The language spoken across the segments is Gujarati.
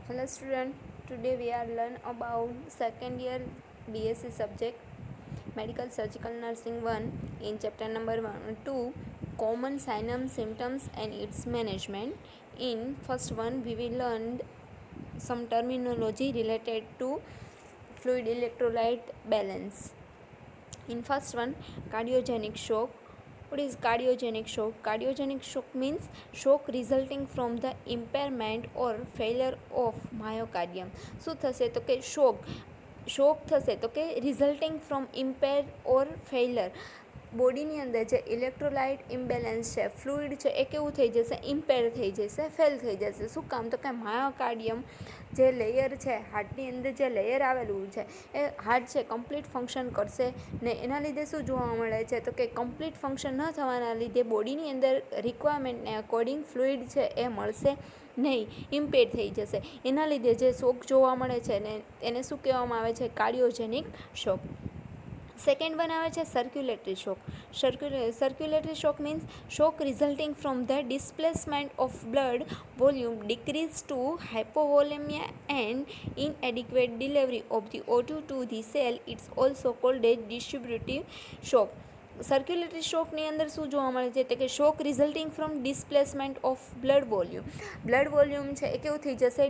Hello student, today we are learn about second year BSc subject Medical Surgical Nursing 1 in chapter number 2 Common Signs, Symptoms and its Management. In first one we will learn some terminology related to fluid electrolyte balance. In first one, cardiogenic shock. What is cardiogenic shock? Cardiogenic shock means shock resulting from the impairment or failure of myocardium. શું થશે તો કે શોક થશે તો કે રિઝલ્ટિંગ ફ્રોમ ઇમ્પેર ઓર ફેઇલર. બોડીની અંદર જે ઇલેક્ટ્રોલાઇટ ઇમ્બેલેન્સ છે, ફ્લુઇડ છે, એ કેવું થઈ જશે? ઇમ્પેર થઈ જશે, ફેલ થઈ જશે. શું કામ? તો કે માયોકાર્ડિયમ જે લેયર છે, હાર્ટની અંદર જે લેયર આવેલું છે એ હાર્ટ છે કમ્પ્લીટ ફંક્શન કરશે ને. એના લીધે શું જોવા મળે છે તો કે કમ્પ્લીટ ફંક્શન ન થવાના લીધે બોડીની અંદર રિક્વાયરમેન્ટને અકોર્ડિંગ ફ્લુઇડ છે એ મળશે નહીં, ઇમ્પેર થઈ જશે. એના લીધે જે શોક જોવા મળે છે ને એને શું કહેવામાં આવે છે? કાર્ડિયોજેનિક શોક. સેકન્ડ વન આવે છે circulatory shock. Circulatory shock means shock resulting from the displacement of blood volume decrease to hypovolaemia and inadequate delivery of the O2 to the cell. It's also called a distributive shock. Circulatory શોકની અંદર શું જોવા મળે છે? તો કે shock resulting from displacement of blood volume. Blood volume છે એ કેવું થઈ જશે?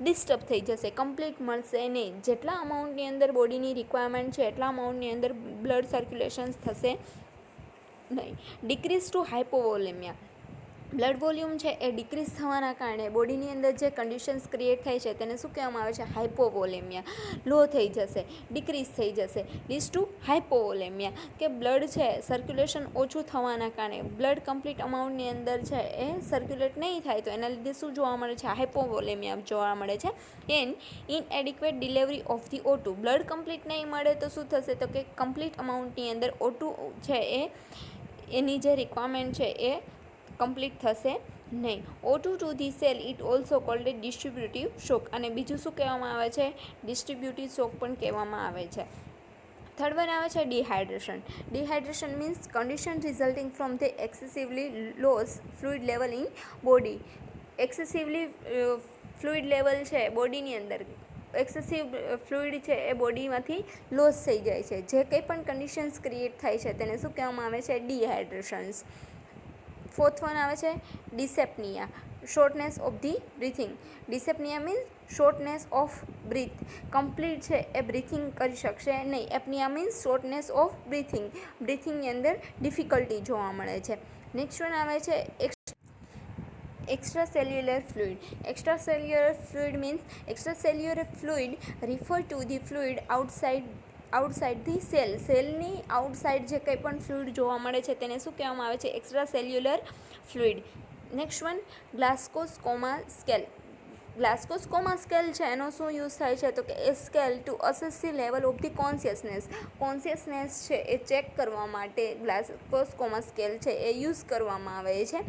ડિસ્ટર્બ થઈ જશે, કમ્પ્લીટ મળશે નહીં. જેટલા અમાઉન્ટની અંદર બોડીની રિક્વાયરમેન્ટ છે એટલા અમાઉન્ટની અંદર બ્લડ સર્ક્યુલેશન થશે નહીં. Decrease to hypovolaemia. Blood volume છે એ ડિક્રીઝ થવાના કારણે બોડીની અંદર જે કન્ડિશન્સ ક્રિએટ થાય છે તેને શું કહેવામાં આવે છે? હાઇપોવોલેમિયા. લો થઈ જશે, ડિક્રીઝ થઈ જશે. લીડ્સ ટુ હાઇપોવોલેમિયા કે બ્લડ છે સર્ક્યુલેશન ઓછું થવાના કારણે બ્લડ કમ્પ્લીટ અમાઉન્ટની અંદર છે એ સર્ક્યુલેટ નહીં થાય તો એના લીધે શું જોવા મળે છે? હાઇપોવોલેમિયા જોવા મળે છે. inadequate delivery of the O2. Blood complete નહીં મળે તો શું થશે? તો કે કમ્પ્લીટ અમાઉન્ટની અંદર O2 છે એની જે રિક્વાયરમેન્ટ છે એ કમ્પ્લીટ થશે નહીં. O2 to the cell it also called a distributive shock. અને બીજું શું કહેવામાં આવે છે? ડિસ્ટ્રીબ્યુટિવ શોક પણ કહેવામાં આવે છે. થર્ડ વન આવે છે dehydration. Dehydration means condition resulting from the excessively loss fluid level in body. Excessively fluid level છે બોડીની અંદર, એક્સેસિવ ફ્લુઇડ છે એ બોડીમાંથી લોસ થઈ જાય છે. જે કંઈ પણ કન્ડિશન્સ ક્રિએટ થાય છે તેને શું કહેવામાં આવે છે? ડિહાઇડ્રેશન્સ. ફોર્થ વન આવે છે dyspnoea, shortness of the breathing. Dyspnoea means shortness of breath. Complete છે એ બ્રીથિંગ કરી શકશે નહીં. Apnoea means shortness of breathing. બ્રીથિંગની અંદર ડિફિકલ્ટી જોવા મળે છે. નેક્સ્ટ વન આવે છે extracellular fluid. Extracellular fluid means extracellular fluid refer to the fluid outside the cell. સેલની આઉટસાઇડ જે કંઈ પણ ફ્લુઇડ જોવા મળે છે તેને શું કહેવામાં આવે છે? Extracellular fluid. Next one Glasgow coma scale. Glasgow coma scale છે એનો શું યુઝ થાય છે? તો કે એ scale to assess the level of the consciousness છે એ ચેક કરવા માટે ગ્લાસ્કોસ્કોમા સ્કેલ છે એ યુઝ કરવામાં આવે છે.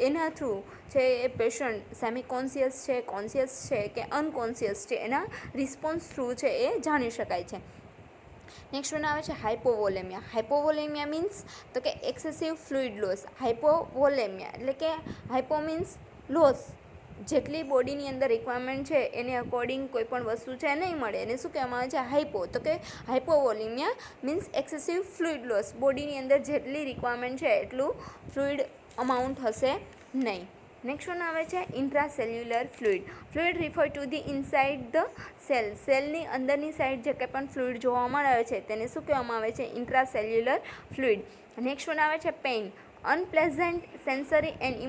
એના થ્રુ છે એ પેશન્ટ સેમી કોન્શિયસ છે, કોન્શિયસ છે કે અનકોન્શિયસ છે એના રિસ્પોન્સ થ્રુ છે એ જાણી શકાય છે. નેક્સ્ટ વન આવે છે હાઇપોવોલેમિયા. હાઇપોવોલેમિયા મીન્સ તો કે એક્સેસિવ ફ્લુઇડ લોસ. હાઇપોવોલેમિયા એટલે કે હાઇપો મીન્સ લોસ, જેટલી બોડીની અંદર રિક્વાયરમેન્ટ છે એને અકોર્ડિંગ કોઈ પણ વસ્તુ છે નહીં મળે એને શું કહેવામાં આવે છે? હાઇપો. તો કે હાઇપોવોલેમિયા મીન્સ એક્સેસિવ ફ્લુઇડ લોસ. બોડીની અંદર જેટલી રિક્વાયરમેન્ટ છે એટલું ફ્લુઇડ અમાઉન્ટ હશે નહીં. નેક્સ્ટ વન આવે છે intracellular fluid. Fluid refer to the inside the cell. સેલની અંદરની સાઇડ જે કંઈ પણ ફ્લુઇડ જોવા મળે છે તેને શું કહેવામાં આવે છે? Intracellular fluid. નેક્સ્ટ વન આવે છે pain. Unpleasant sensory and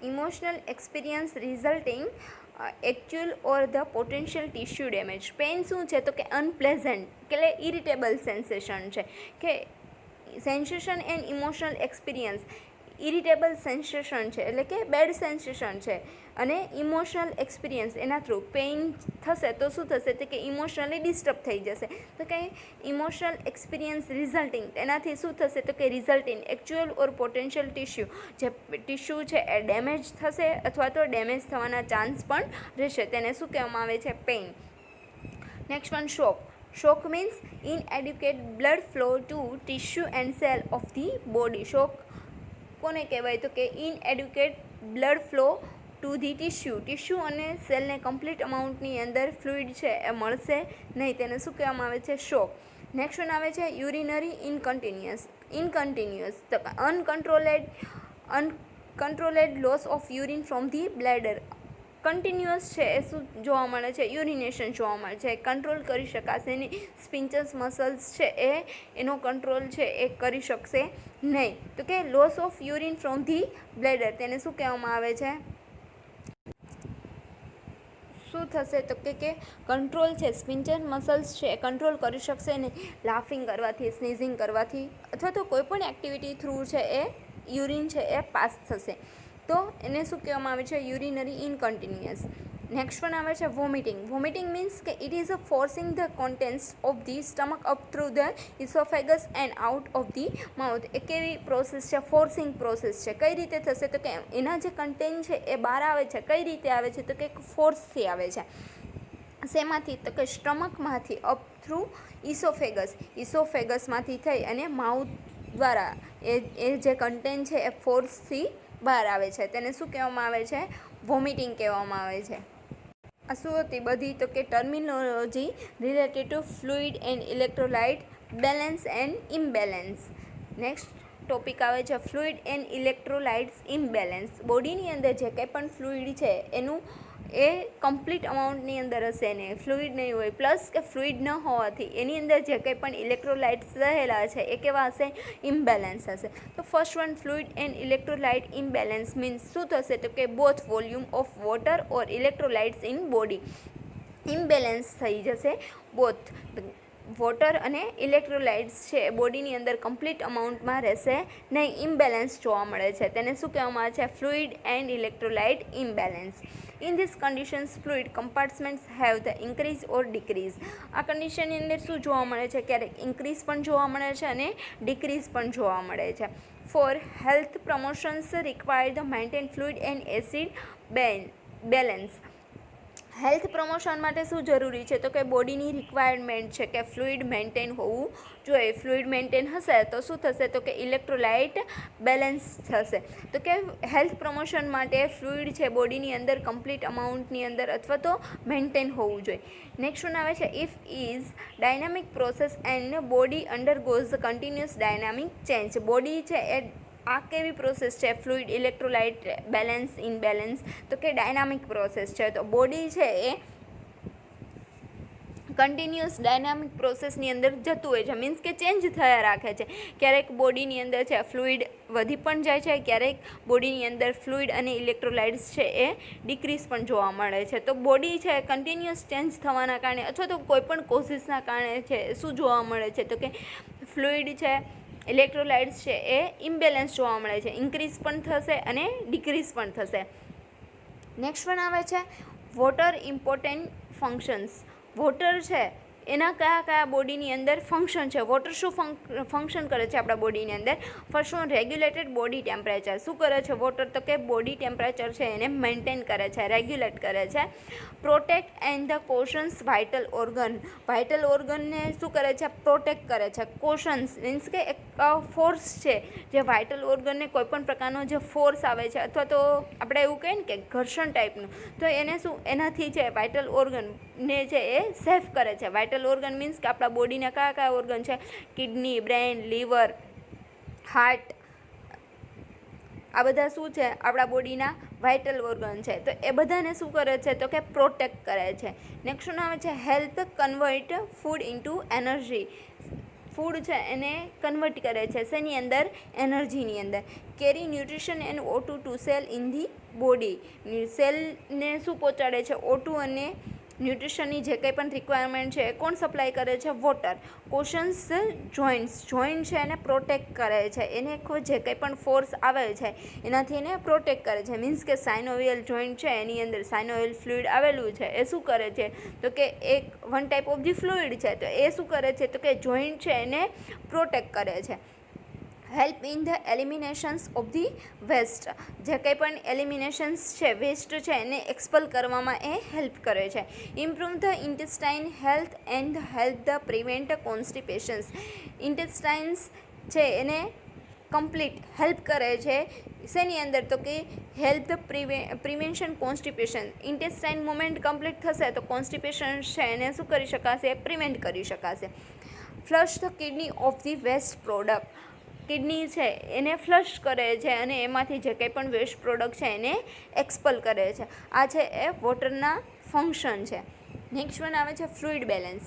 emotional experience resulting actual or the potential tissue damage. Pain શું છે? તો કે અનપ્લેઝન્ટ એટલે ઇરિટેબલ સેન્સેશન છે કે sensation and emotional experience. Irritable sensation છે એટલે કે બેડ સેન્સેશન છે અને ઇમોશનલ એક્સપિરિયન્સ એના થ્રુ પેઇન થશે તો શું થશે? તો કે ઇમોશનલી ડિસ્ટર્બ થઈ જશે. તો કે ઇમોશનલ એક્સપિરિયન્સ રિઝલ્ટિંગ એનાથી શું થશે? તો કે result in actual or potential tissue. જે ટિશ્યુ છે એ ડેમેજ થશે અથવા તો ડેમેજ થવાના ચાન્સ પણ રહેશે. તેને શું કહેવામાં આવે છે? Pain. Next one shock. Shock means inadequate blood flow to tissue and cell of the body. Shock કોને કહેવાય? તો કે inadequate blood flow to the tissue અને સેલને કમ્પ્લીટ અમાઉન્ટની અંદર ફ્લુઇડ છે એ મળશે નહીં, તેને શું કહેવામાં આવે છે? શોક. નેક્સ્ટ વન આવે છે યુરિનરી ઇનકન્ટિન્યુઅસ તો uncontrolled loss of urine from the bladder. Continuous છે એ શું જોવા મળે છે? યુરિનેશન જોવા મળે છે, કંટ્રોલ કરી શકાશે નહીં. સ્પિન્ચસ મસલ્સ છે એનો કંટ્રોલ છે એ કરી શકશે નહીં. તો કે loss of urine from the bladder, તેને શું કહેવામાં આવે છે? શું થશે? તો કે કંટ્રોલ છે, સ્પિન્ચર મસલ્સ છે એ કંટ્રોલ કરી શકશે નહીં. લાફિંગ કરવાથી, સ્નીઝિંગ કરવાથી અથવા તો કોઈપણ એક્ટિવિટી થ્રુ છે એ યુરિન છે એ પાસ થશે. તો એને શું કહેવામાં આવે છે? યુરિનરી ઇનકન્ટિન્યુઅસ. નેક્સ્ટ વન આવે છે વોમિટિંગ મીન્સ કે it is a forcing the contents of the stomach up through the oesophagus and out of the mouth. એ કેવી પ્રોસેસ છે? ફોર્સિંગ પ્રોસેસ છે. કઈ રીતે થશે? તો કે એના જે કન્ટેન્ટ છે એ બહાર આવે છે. કઈ રીતે આવે છે? તો કે ફોર્સથી આવે છે. શેમાંથી? તો કે સ્ટમકમાંથી અપ થ્રુ ઇસોફેગસમાંથી થઈ અને માઉથ દ્વારા એ જે કન્ટેન્ટ છે એ ફોર્સથી બહાર આવે છે. તેને શું કહેવામાં આવે છે? વોમિટિંગ કહેવામાં આવે છે. આ શું હતી બધી? તો કે terminology related to fluid and electrolyte balance and imbalance. Next topic આવે છે ફ્લુઇડ એન્ડ ઇલેક્ટ્રોલાઇટ્સ ઇમ્બેલેન્સ. બોડીની અંદર જે કંઈ પણ ફ્લુઇડ છે એનું એ કમ્પ્લીટ અમાઉન્ટની અંદર હશે ને ફ્લુઇડ નહીં હોય, પ્લસ કે ફ્લુઇડ ન હોવાથી એની અંદર જે કંઈ પણ ઇલેક્ટ્રોલાઇટ્સ રહેલા છે એ કેવા હશે? ઇમ્બેલેન્સ હશે. તો first one fluid and electrolyte imbalance means શું થશે? તો કે both volume of water or electrolytes in body imbalance થઈ જશે. બોથ વોટર અને ઇલેક્ટ્રોલાઇટ્સ છે એ બોડીની અંદર કમ્પ્લીટ અમાઉન્ટમાં રહેશે નહીં, ઇમ્બેલેન્સ જોવા મળે છે. તેને શું કહેવામાં આવે છે? Fluid and electrolyte imbalance. In this conditions fluid compartments have the increase or decrease. આ કન્ડિશનની અંદર શું જોવા મળે છે? ક્યારેક ઇન્ક્રીઝ પણ જોવા મળે છે અને ડિક્રીઝ પણ જોવા મળે છે. For health promotions require the maintain fluid and acid balance. Health promotion માટે શું જરૂરી છે? તો કે બોડીની રિક્વાયરમેન્ટ છે કે ફ્લુઇડ મેન્ટેન હોવું જોઈએ. ફ્લુઇડ મેન્ટેન હશે તો શું થશે? તો કે ઇલેક્ટ્રોલાઇટ બેલેન્સ થશે. તો કે હેલ્થ પ્રમોશન માટે ફ્લુઇડ છે બોડીની અંદર કમ્પ્લીટ અમાઉન્ટની અંદર અથવા તો મેન્ટેન હોવું જોઈએ. નેક્સ્ટ વન આવે છે if is dynamic process and body undergoes continuous dynamic change. Body છે એ આ કેવી પ્રોસેસ છે? Fluid electrolyte balance imbalance. તો કે ડાયનામિક પ્રોસેસ છે. તો બોડી છે એ કન્ટિન્યુઅસ ડાયનામિક પ્રોસેસની અંદર જતું હોય છે, મીન્સ કે ચેન્જ થયા રાખે છે. ક્યારેક બોડીની અંદર છે ફ્લુઇડ વધી પણ જાય છે, ક્યારેક બોડીની અંદર ફ્લુઇડ અને ઇલેક્ટ્રોલાઇટ્સ છે એ ડિક્રીઝ પણ જોવા મળે છે. તો બોડી છે કન્ટિન્યુઅસ ચેન્જ થવાના કારણે અથવા તો કોઈપણ કોઝિસના કારણે છે શું જોવા મળે છે? તો કે ફ્લુઇડ છે, ઇલેક્ટ્રોલાઇટ્સ છે એ ઇમ્બેલેન્સ જોવા મળે છે, ઇન્ક્રીઝ પણ થશે અને ડિક્રીઝ પણ થશે. નેક્સ્ટ વન આવે છે વોટર ઇમ્પોર્ટન્ટ ફંક્શન્સ. વોટર છે એના કયા બોડીની અંદર ફંક્શન છે? વોટર શું ફંક્શન કરે છે આપણા બોડીની અંદર? First one regulated body temperature. શું કરે છે વોટર? તો કે બોડી ટેમ્પરેચર છે એને મેન્ટેન કરે છે, રેગ્યુલેટ કરે છે. Protect and the cushions vital organ. Vital ઓર્ગનને શું કરે છે? પ્રોટેક્ટ કરે છે. કોશન્સ મીન્સ કે એક ફોર્સ છે જે વાઇટલ ઓર્ગનને કોઈપણ પ્રકારનો જે ફોર્સ આવે છે અથવા તો આપણે એવું કહીએ ને કે ઘર્ષણ ટાઈપનું, તો એને શું એનાથી છે વાઇટલ ઓર્ગનને છે એ સેફ કરે છે. વાઇટલ ઓર્ગન મીન્સ કે આપણા બોડીના કયા ઓર્ગન છે? કિડની, બ્રેન, લીવર, હાર્ટ, આ બધા શું છે? આપણા બોડીના વાઇટલ ઓર્ગન છે. તો એ બધાને શું કરે છે? તો કે પ્રોટેક્ટ કરે છે. નેક્સ્ટ આવે છે health convert food into energy. Food છે એને કન્વર્ટ કરે છે શેની અંદર? એનર્જીની અંદર. Carry nutrition and O2 to cell in the body. સેલને શું પહોંચાડે છે? O2 અને ન્યુટ્રિશનની જે કંઈ પણ રિક્વાયરમેન્ટ છે એ કોણ સપ્લાય કરે છે? વોટર. કોશન્સ જોઈન્ટ છે એને પ્રોટેક્ટ કરે છે. એને જે કંઈ પણ ફોર્સ આવે છે એનાથી એને પ્રોટેક્ટ કરે છે. મીન્સ કે સાઇનોવિયલ જોઈન્ટ છે એની અંદર સાઇનોવિયલ ફ્લુઇડ આવેલું છે એ શું કરે છે? તો કે એક one type of the fluid છે. તો એ શું કરે છે? તો કે જોઈન્ટ છે એને પ્રોટેક્ટ કરે છે. Help in the eliminations of the waste. જે કંઈ પણ એલિમિનેશન્સ છે વેસ્ટ છે એને એક્સપલ કરવામાં એ હેલ્પ કરે છે. Improve the intestine health and help the prevent constipations. Intestines છે એને કમ્પ્લીટ હેલ્પ કરે છે શેની અંદર તો કે help prevention constipation. Intestine movement complete થશે તો કોન્સ્ટિપેશન છે એને શું કરી શકાશે, પ્રિવેન્ટ કરી શકાશે. Flush the kidney of the waste product. Kidney છે એને ફ્લશ કરે છે અને એમાંથી જે કંઈ પણ વેસ્ટ પ્રોડક્ટ છે એને એક્સપલ કરે છે. આ છે એ વોટરના ફંક્શન છે. નેક્સ્ટ વન આવે છે fluid balance.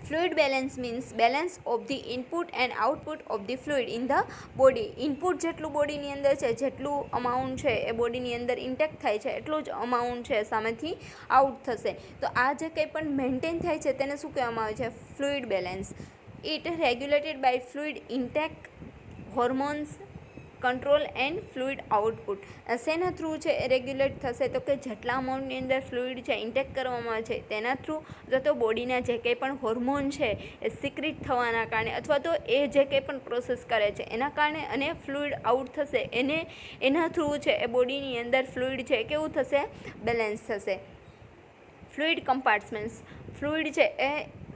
Fluid balance means balance of the input and output of the fluid in the body. Input જેટલું બોડીની અંદર છે, જેટલું અમાઉન્ટ છે એ બોડીની અંદર ઇન્ટેક થાય છે, એટલું જ અમાઉન્ટ છે સામેથી આઉટ થશે. તો આ જે કંઈ પણ મેન્ટેન થાય છે તેને શું કહેવામાં આવે છે, fluid balance. It regulated by fluid intake, hormones control and fluid output. શેના થ્રુ છે એ રેગ્યુલેટ થશે તો કે જેટલા અમાઉન્ટની અંદર ફ્લુઇડ છે ઇન્ટેક કરવામાં આવે છે તેના થ્રુ, અથવા તો બોડીના જે કંઈ પણ હોર્મોન છે એ સિક્રિટ થવાના કારણે, અથવા તો એ જે કંઈ પણ પ્રોસેસ કરે છે એના કારણે, અને ફ્લુઇડ આઉટ થશે એના થ્રુ છે એ બોડીની અંદર ફ્લુઇડ છે કેવું થશે, બેલેન્સ થશે. ફ્લુઇડ કમ્પાર્ટમેન્ટ્સ. ફ્લુઇડ છે એ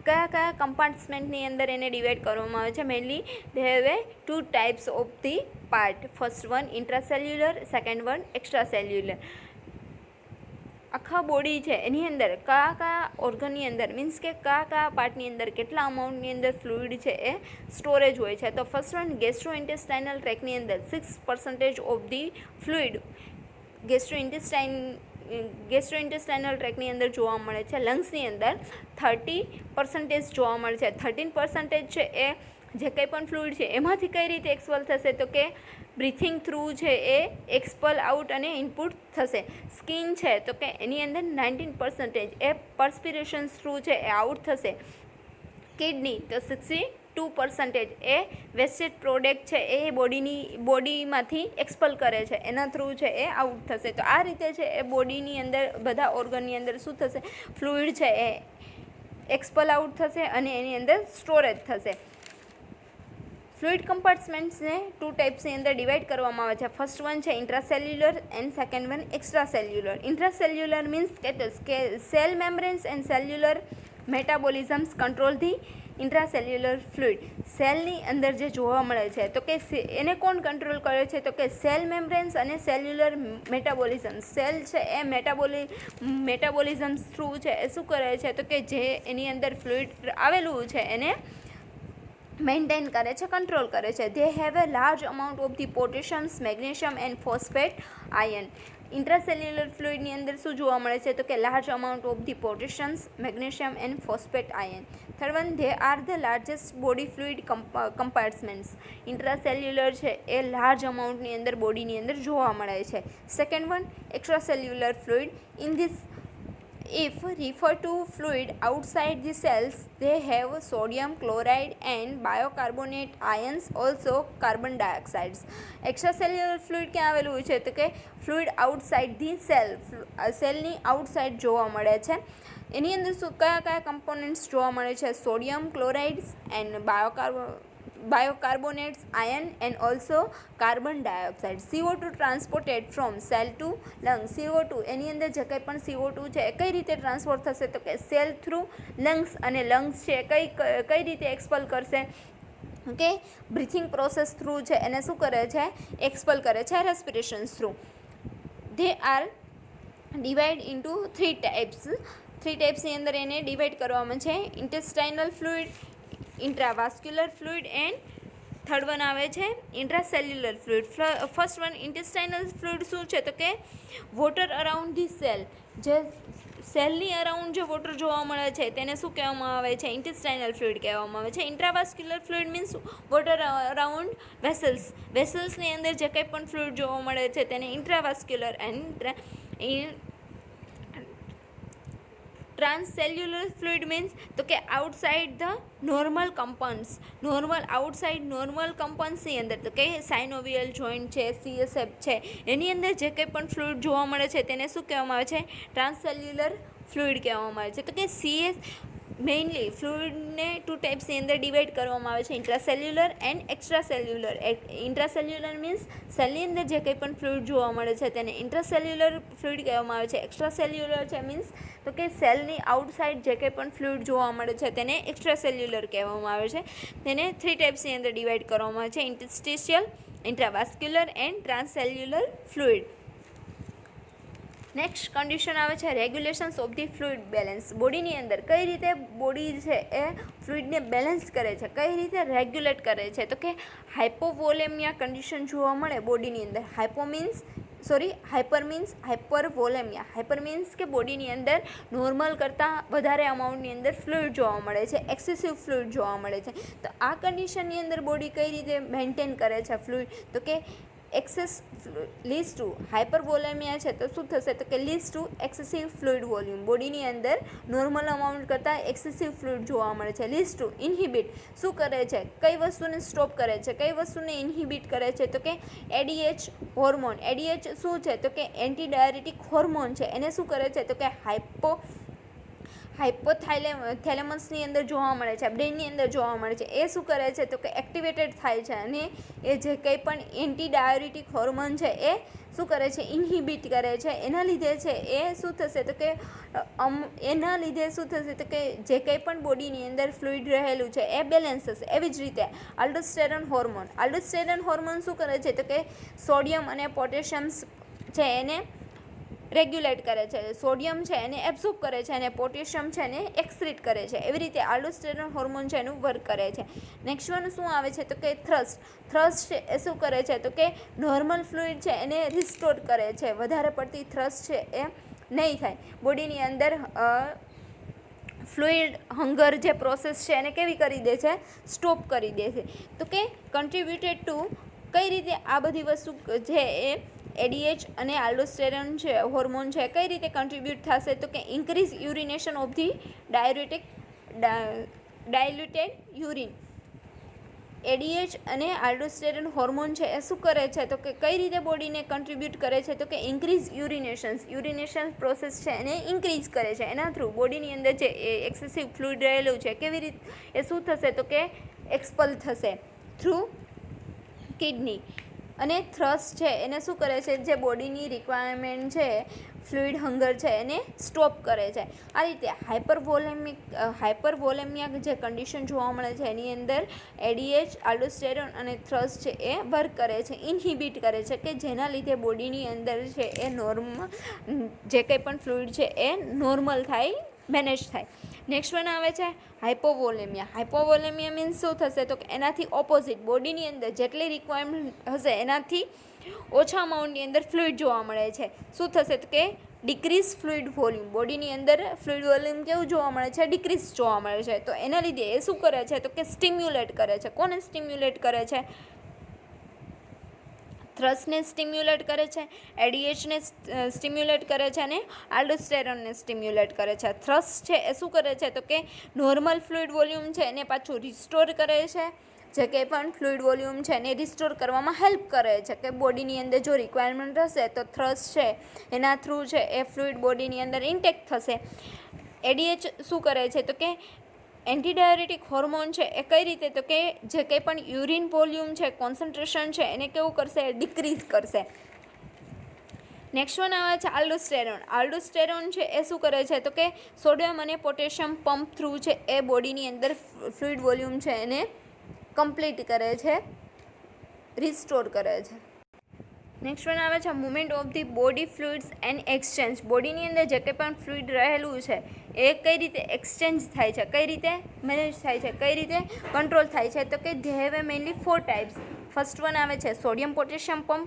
કયા કમ્પાર્ટમેન્ટની અંદર એને ડિવાઈડ કરવામાં આવે છે. Mainly they have a 2 types of the part. First one ઇન્ટ્રાસેલ્યુલર, second one extracellular. આખા બોડી છે એની અંદર કયા ઓર્ગનની અંદર, મીન્સ કે કયા પાર્ટની અંદર કેટલા અમાઉન્ટની અંદર ફ્લુઇડ છે એ સ્ટોરેજ હોય છે. તો ફર્સ્ટ વન ગેસ્ટ્રોઇન્ટેસ્ટાઇનલ ટ્રેકની અંદર 6% ઓફ ધી ફ્લુઇડ ગેસ્ટ્રોઇન્ટેસ્ટાઇનલ ટ્રેકની અંદર જોવા મળે છે. લંગ્સની અંદર 30% જોવા મળે છે. 13% છે એ જે કંઈ પણ ફ્લુઇડ છે એમાંથી કઈ રીતે એક્સપલ થશે તો કે બ્રીથિંગ થ્રુ છે એ એક્સપલ આઉટ અને ઇનપુટ થશે. સ્કિન છે તો કે એની અંદર 19% એ પર્સ્પિરેશન થ્રુ છે એ આઉટ થશે. કિડની તો 62% એ વેસ્ટેડ પ્રોડક્ટ છે એ બોડીમાંથી એક્સપલ કરે છે, એના થ્રુ છે એ આઉટ થશે. તો આ રીતે છે એ બોડીની અંદર બધા ઓર્ગનની અંદર શું થશે, ફ્લુઇડ છે એ એક્સપલ આઉટ થશે અને એની અંદર સ્ટોરેજ થશે. ફ્લુઇડ કમ્પાર્ટમેન્ટ્સને 2 ટાઈપ્સની અંદર ડિવાઈડ કરવામાં આવે છે. ફર્સ્ટ વન છે intracellular and second one extracellular. Intracellular means કે cell membranes and cellular metabolisms control the intracellular fluid. સેલની અંદર જે જોવા મળે છે તો કે એને કોણ કંટ્રોલ કરે છે તો કે સેલ મેમ્બ્રેન્સ અને સેલ્યુલર મેટાબોલિઝમ્સ. સેલ છે એ મેટાબોલિઝમ્સ થ્રુ છે એ શું કરે છે તો કે જે એની અંદર ફ્લુઇડ આવેલું છે એને મેન્ટેન કરે છે, કંટ્રોલ કરે છે. They have a large amount of the potassiums, magnesium and phosphate ion. Intracellular ફ્લુઇડની અંદર શું જોવા મળે છે તો કે large amount of the potassiums, magnesium and phosphate ion. Third one they are the largest body fluid compartments. Intracellular છે એ લાર્જ અમાઉન્ટની અંદર બોડીની અંદર જોવા મળે છે. Second one extracellular fluid. In this if refer to fluid outside the cells, they have sodium chloride and bicarbonate ions, also carbon dioxide. Extracellular fluid ક્યાં આવેલું છે તો કે ફ્લુઇડ આઉટસાઇડ ધી સેલ, સેલની આઉટસાઇડ જોવા મળે છે. એની અંદર શું કયા કમ્પોનન્ટ્સ જોવા મળે છે, sodium chlorides and bicarbonate ion and also carbon dioxide. CO2 transported from cell to lung. CO2 એની અંદર જે કંઈ પણ CO2 છે એ કઈ રીતે ટ્રાન્સપોર્ટ થશે તો કે સેલ થ્રુ લંગ્સ, અને લંગ્સ છે કઈ રીતે એક્સપલ કરશે, ઓકે, બ્રીથિંગ પ્રોસેસ થ્રુ છે એને શું કરે છે, એક્સપલ કરે છે, respiration through. They are divide into 3 types. 3 ટાઈપ્સની અંદર એને ડિવાઈડ કરવામાં છે. Intestinal fluid, intravascular fluid and third one આવે છે intracellular fluid. First one intestinal fluid શું છે તો કે વોટર અરાઉન્ડ ધી સેલ. જે સેલની અરાઉન્ડ જે વોટર જોવા મળે છે તેને શું કહેવામાં આવે છે, ઇન્ટેસ્ટાઇનલ ફ્લુઇડ કહેવામાં આવે છે. Intravascular fluid means water around vessels. વેસલ્સની અંદર જે કંઈ પણ ફ્લુઇડ જોવા મળે છે તેને intravascular and transcellular fluid means તો કે outside the normal compounds. Normal કમ્પાઉન્ડ્સની અંદર તો કે સાઇનોવિયલ જોઇન્ટ છે, CSF છે, એની અંદર જે કંઈ પણ ફ્લુઇડ જોવા મળે છે તેને શું કહેવામાં આવે છે, ટ્રાન્સસેલ્યુલર ફ્લુઇડ કહેવામાં આવે છે. તો કે મેઇનલી ફ્લુઇડને 2 ટાઈપ્સની અંદર ડિવાઈડ કરવામાં આવે છે, intracellular and extracellular. Intracellular means સેલની અંદર જે કંઈ પણ ફ્લુઇડ જોવા મળે છે તેને ઇન્ટ્રાસેલ્યુલર ફ્લુઇડ કહેવામાં આવે છે. એક્સ્ટ્રાસેલ્યુલર છે મીન્સ તો કે સેલની આઉટસાઇડ જે કંઈ પણ ફ્લુઇડ જોવા મળે છે તેને એક્સ્ટ્રાસેલ્યુલર કહેવામાં આવે છે. તેને 3 ટાઈપ્સની અંદર ડિવાઈડ કરવામાં આવે છે, interstitial, intravascular and transcellular fluid. Next condition આવે છે regulations of the fluid balance. બોડીની અંદર કઈ રીતે બોડી છે એ ફ્લુઇડને બેલેન્સ કરે છે, કઈ રીતે રેગ્યુલેટ કરે છે, તો કે હાઇપોવોલેમિયા કન્ડિશન જોવા મળે બોડીની અંદર. Hyper means hypervolaemia. Hyper means કે બોડીની અંદર નોર્મલ કરતાં વધારે અમાઉન્ટની અંદર ફ્લુઇડ જોવા મળે છે, એક્સેસિવ ફ્લુઇડ જોવા મળે છે. તો આ કન્ડિશનની અંદર બોડી કઈ રીતે મેન્ટેન કરે છે ફ્લુઇડ, તો કે એક્સેસ લીડ્સ ટુ હાઇપરવોલેમિયા છે તો શું થશે, તો કે leads to excessive fluid volume. બોડીની અંદર નોર્મલ અમાઉન્ટ કરતાં એક્સેસિવ ફ્લુઇડ જોવા મળે છે. લીડ્સ ટુ ઇન્હિબિટ, શું કરે છે, કઈ વસ્તુને સ્ટોપ કરે છે, કઈ વસ્તુને ઇન્હિબિટ કરે છે, તો કે એડીએચ હોર્મોન. એડીએચ શું છે, તો કે એન્ટી ડાયરેટિક હોર્મોન છે. એને શું કરે છે, તો કે હાઇપોથેલેમસની અંદર જોવા મળે છે, બ્રેઇનની અંદર જોવા મળે છે. એ શું કરે છે, તો કે એક્ટિવેટેડ થાય છે અને એ જે કંઈ પણ એન્ટી ડાયરેટિક હોર્મોન છે એ શું કરે છે, ઇન્હિબિટ કરે છે. એના લીધે છે એ શું થશે, તો કે જે કંઈ પણ બોડીની અંદર ફ્લુઇડ રહેલું છે એ બેલેન્સ થશે. એવી જ રીતે આલ્ડોસ્ટેરોન હોર્મોન. આલ્ડોસ્ટેરોન હોર્મોન શું કરે છે, તો કે સોડિયમ અને પોટેશિયમ છે એને રેગ્યુલેટ કરે છે. સોડિયમ છે એને એબ્સોર્બ કરે છે અને પોટેશિયમ છે એને એક્સક્રીટ કરે છે. એવી રીતે આલ્ડોસ્ટેરોન હોર્મોન છે એનું વર્ક કરે છે. નેક્સ્ટ વન શું આવે છે, તો કે થ્રસ્ટ. થ્રસ્ટ છે એ શું કરે છે, તો કે નોર્મલ ફ્લુઇડ છે એને રિસ્ટોર કરે છે. વધારે પડતી થ્રસ્ટ છે એ નહીં થાય. બોડીની અંદર ફ્લુઇડ હંગર જે પ્રોસેસ છે એને કેવી કરી દે છે, સ્ટોપ કરી દે છે. તો કે કન્ટ્રીબ્યુટેડ ટુ કઈ રીતે આ બધી વસ્તુ છે એ એડીએચ અને આલ્ડોસ્ટેરોન છે હોર્મોન છે કઈ રીતે કન્ટ્રીબ્યુટ થશે, તો કે increase urination of the diluted urine. ADH અને આલ્ડોસ્ટેરોન હોર્મોન છે એ શું કરે છે, તો કે કઈ રીતે બોડીને કન્ટ્રીબ્યુટ કરે છે, તો કે ઇન્ક્રીઝ યુરિનેશન પ્રોસેસ છે એને ઇન્ક્રીઝ કરે છે. એના થ્રુ બોડીની અંદર જે એક્સેસિવ ફ્લુઇડ રહેલું છે કેવી રીતે એ શું થશે, તો કે એક્સપલ થશે થ્રુ કિડની. અને થ્રસ્ટ છે એને શું કરે છે, જે બોડીની રિક્વાયરમેન્ટ છે ફ્લુઇડ હંગર છે એને સ્ટોપ કરે છે. આ રીતે હાઇપરવોલેમિયા જે કન્ડિશન જોવા મળે છે એની અંદર એડીએચ, આલ્ડોસ્ટેરોન અને થ્રસ્ટ છે એ વર્ક કરે છે, ઇન્હિબિટ કરે છે, કે જેના લીધે બોડીની અંદર છે એ જે કંઈ પણ ફ્લુઇડ છે એ નોર્મલ થાય, મેનેજ થાય. નેક્સ્ટ વન આવે છે હાઇપોવોલેમિયા. હાઇપોવોલેમિયા મીન્સ શું થશે, તો કે એનાથી ઓપોઝિટ બોડીની અંદર જેટલી રિક્વાયરમેન્ટ હશે એનાથી ઓછા અમાઉન્ટની અંદર ફ્લુઇડ જોવા મળે છે. શું થશે, તો કે ડિક્રીઝ ફ્લુઇડ વોલ્યુમ. બોડીની અંદર ફ્લુઇડ વોલ્યુમ કેવું જોવા મળે છે, ડિક્રીઝ જોવા મળે છે. તો એના લીધે એ શું કરે છે, તો કે સ્ટિમ્યુલેટ કરે છે. કોને સ્ટિમ્યુલેટ કરે છે, થ્રસ્ટને સ્ટિમ્યુલેટ કરે છે, એડીએચને સ્ટિમ્યુલેટ કરે છે અને આલ્ડોસ્ટેરોનને સ્ટિમ્યુલેટ કરે છે. થ્રસ્ટ છે એ શું કરે છે, તો કે નોર્મલ ફ્લુઇડ વોલ્યુમ છે એને પાછું રિસ્ટોર કરે છે. જે કંઈ પણ ફ્લુઇડ વોલ્યુમ છે એને રિસ્ટોર કરવામાં હેલ્પ કરે છે, કે બોડીની અંદર જો રિક્વાયરમેન્ટ હશે તો થ્રસ્ટ છે એના થ્રુ છે એ ફ્લુઇડ બોડીની અંદર ઇન્ટેક થશે. એડીએચ શું કરે છે, તો કે એન્ટી ડાયરેટિક હોર્મોન છે એ કઈ રીતે, તો કે જે કંઈ પણ યુરિન વોલ્યુમ છે, કોન્સન્ટ્રેશન છે એને કેવું કરશે, ડિક્રીઝ કરશે. નેક્સ્ટ વન આવે છે આલ્ડોસ્ટેરોન. આલ્ડોસ્ટેરોન છે એ શું કરે છે, તો કે સોડિયમ અને પોટેશિયમ પંપ થ્રુ છે એ બોડીની અંદર ફ્લુઇડ વોલ્યુમ છે એને કમ્પ્લીટ કરે છે, રિસ્ટોર કરે છે. નેક્સ્ટ વન આવે છે movement of the body fluids and exchange. બોડીની અંદર જે કંઈ પણ ફ્લુઇડ રહેલું છે એ કઈ રીતે એક્સચેન્જ થાય છે, કઈ રીતે મેનેજ થાય છે, કઈ રીતે કંટ્રોલ થાય છે, તો કે they have mainly 4 types. First one આવે છે sodium potassium pump,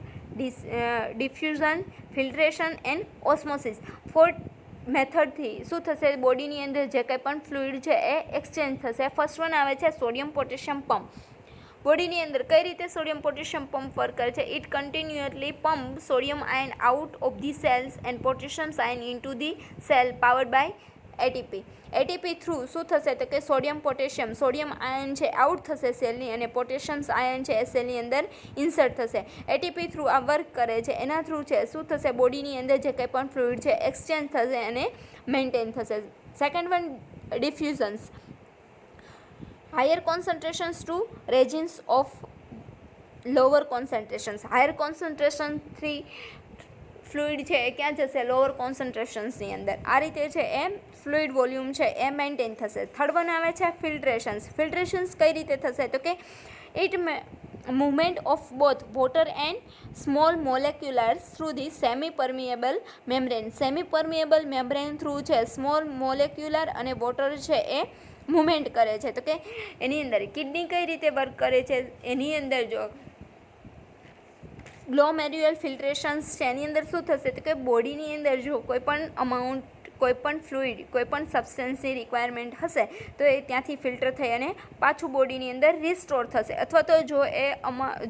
diffusion, filtration and osmosis. 4 મેથડથી શું થશે, બોડીની અંદર જે કંઈ પણ ફ્લુઇડ છે એ એક્સચેન્જ થશે. ફર્સ્ટ વન આવે છે સોડિયમ પોટેશિયમ પંપ. બોડીની અંદર કઈ રીતે સોડિયમ પોટેશિયમ પંપ વર્ક કરે છે, it continuously pump sodium ion out of the cells and potassium ion into the cell powered by ATP. ATP through શું થશે, તો કે સોડિયમ આયન છે આઉટ થશે સેલની અને પોટેશિયમ આયન છે એ સેલની અંદર ઇન્સર્ટ થશે. એટીપી થ્રુ આ વર્ક કરે છે. એના થ્રુ છે શું થશે, બોડીની અંદર જે કંઈ પણ ફ્લુઇડ છે એક્સચેન્જ થશે અને મેન્ટેન થશે. Second one diffusions. Higher concentrations to regions of lower concentrations. Higher concentration થી ફ્લુઇડ છે એ ક્યાં જશે? લોઅર કોન્સન્ટ્રેશન્સની અંદર. આ રીતે છે એ ફ્લુઇડ વોલ્યુમ છે એ મેન્ટેન થશે. થર્ડ વન આવે છે ફિલ્ટ્રેશન્સ. ફિલ્ટ્રેશન્સ કઈ રીતે થશે? તો કે it movement of both water and small molecules through the semi-permeable membrane. Semi-permeable membrane through છે સ્મોલ મોલેક્યુલર અને વોટર છે એ મુવમેન્ટ કરે છે. તો કે એની અંદર કિડની કઈ રીતે વર્ક કરે છે? એની અંદર જો ગ્લોમેર્યુલર ફિલ્ટ્રેશન્સ છે એની અંદર શું થશે? તો કે બોડીની અંદર જો કોઈ પણ અમાઉન્ટ, કોઈ પણ ફ્લુઇડ, કોઈ પણ સબસ્ટન્સની રિક્વાયરમેન્ટ હશે તો એ ત્યાંથી ફિલ્ટર થઈ અને પાછું બોડીની અંદર રિસ્ટોર થશે. અથવા તો જો એ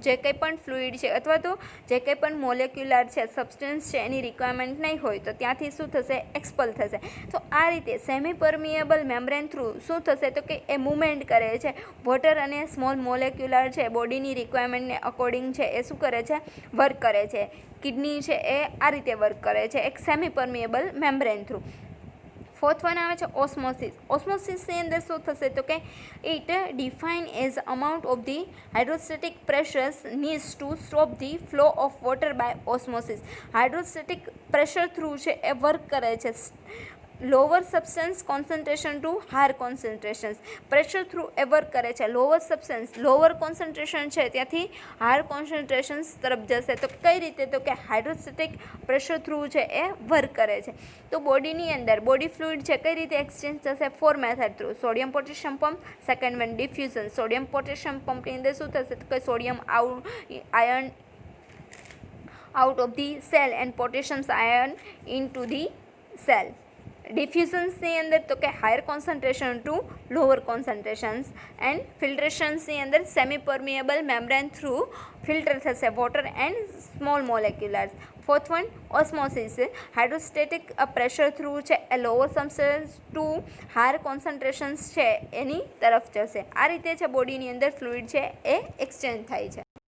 જે કંઈ પણ ફ્લુઇડ છે અથવા તો જે કંઈ પણ મોલેક્યુલર છે સબસ્ટન્સ છે એની રિક્વાયરમેન્ટ નહીં હોય તો ત્યાંથી શું થશે? એક્સપલ થશે. તો આ રીતે સેમી પરમિએબલ મેમ્બ્રેન થ્રુ શું થશે? તો કે એ મુવમેન્ટ કરે છે. વોટર અને સ્મોલ મોલેક્યુલર છે બોડીની રિક્વાયરમેન્ટને અકોર્ડિંગ છે એ શું કરે છે? વર્ક કરે છે. કિડની છે એ આ રીતે વર્ક કરે છે એક semi permeable membrane through. Fourth one આવે છે ઓસ્મોસિસ. ઓસ્મોસિસની અંદર શું થશે? તો કે it define as amount of the hydrostatic pressures needs to stop the flow of water by osmosis. Hydrostatic pressure through છે એ વર્ક કરે છે. Lower substance concentration to higher concentrations. Pressure through એ વર્ક કરે છે. લોઅર સબસ્ટન્સ, લોઅર કોન્સન્ટ્રેશન છે ત્યાંથી હાયર કોન્સન્ટ્રેશન્સ તરફ જશે. તો કઈ રીતે? તો કે હાઇડ્રોસ્ટેટિક પ્રેશર થ્રુ છે એ વર્ક કરે છે. તો બોડીની અંદર બોડી ફ્લુઇડ છે કઈ રીતે એક્સચેન્જ થશે? 4 method through. Sodium potassium pump, second one diffusion. Sodium potassium પંપની અંદર શું થશે? તો કે sodium ion out of the cell and potassium ion into the cell. ડિફ્યુઝન્સની અંદર તો કે higher concentration to lower concentrations. And ફિલ્ટ્રેશન્સની અંદર semi permeable membrane through filter થશે water and small molecules. Fourth one osmosis. Hydrostatic pressure through છે એ lower substance to higher concentrations છે એની તરફ જશે. આ રીતે છે બોડીની અંદર ફ્લુઇડ છે એ એક્સચેન્જ થાય છે.